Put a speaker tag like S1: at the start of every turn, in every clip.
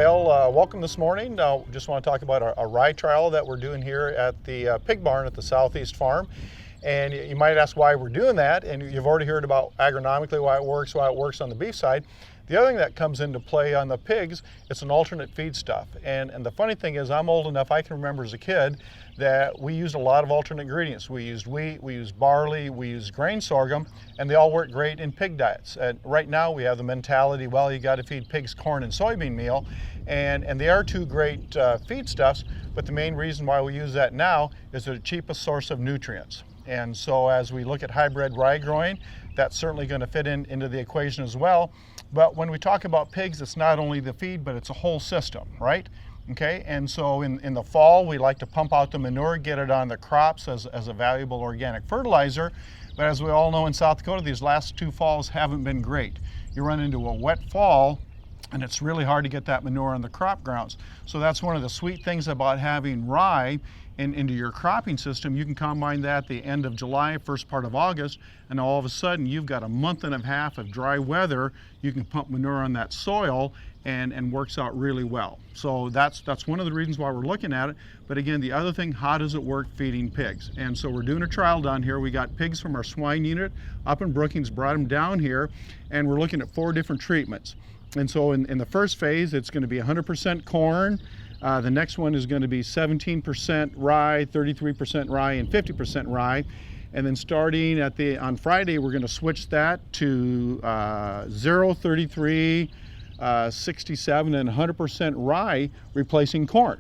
S1: Welcome this morning. Just want to talk about a rye trial that we're doing here at the pig barn at the Southeast Farm. And you might ask why we're doing that, and you've already heard about agronomically why it works on the beef side. The other thing that comes into play on the pigs, it's an alternate feed stuff. And the funny thing is, I'm old enough, I can remember as a kid that we used a lot of alternate ingredients. We used wheat, we used barley, we used grain sorghum, and they all work great in pig diets. And right now we have the mentality, well, you got to feed pigs corn and soybean meal, and they are two great feedstuffs, but the main reason why we use that now is they're the cheapest source of nutrients. And so as we look at hybrid rye growing, that's certainly going to fit into the equation as well. But when we talk about pigs, it's not only the feed, but it's a whole system, right? Okay, and so in the fall, we like to pump out the manure, get it on the crops as a valuable organic fertilizer. But as we all know in South Dakota, these last two falls haven't been great. You run into a wet fall, and it's really hard to get that manure on the crop grounds. So that's one of the sweet things about having rye into your cropping system. You can combine that at the end of July, first part of August, and all of a sudden you've got a month and a half of dry weather. You can pump manure on that soil and works out really well. So that's one of the reasons why we're looking at it. But again, the other thing, how does it work feeding pigs? And so we're doing a trial down here. We got pigs from our swine unit up in Brookings, brought them down here, and we're looking at 4 different treatments. And so in the first phase, it's going to be 100% corn. The next one is going to be 17% rye, 33% rye, and 50% rye. And then starting on Friday, we're going to switch that to 0, 33, 67, and 100% rye, replacing corn.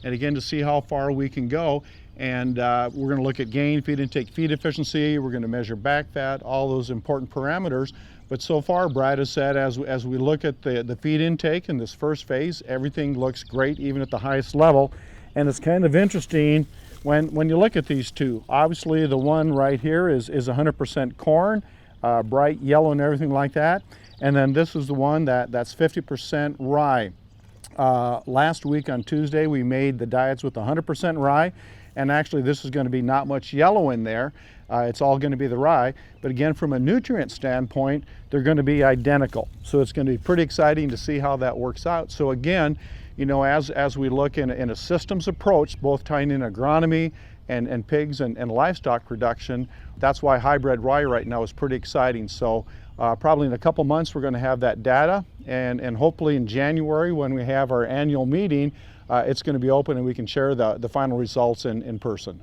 S1: And again, to see how far we can go. And we're going to look at gain, feed intake, feed efficiency. We're going to measure back fat, all those important parameters. But so far, Brad has said, as we look at the feed intake in this first phase, everything looks great, even at the highest level. And it's kind of interesting when you look at these two. Obviously, the one right here is 100% corn, bright yellow and everything like that. And then this is the one that's 50% rye. Last week on Tuesday, we made the diets with 100% rye. And actually, this is going to be not much yellow in there. It's all going to be the rye. But again, from a nutrient standpoint, they're going to be identical. So it's going to be pretty exciting to see how that works out. So again, you know, as we look in a systems approach, both tying in agronomy and pigs and livestock production, that's why hybrid rye right now is pretty exciting. So probably in a couple months, we're going to have that data. And hopefully in January, when we have our annual meeting, it's going to be open and we can share the final results in person.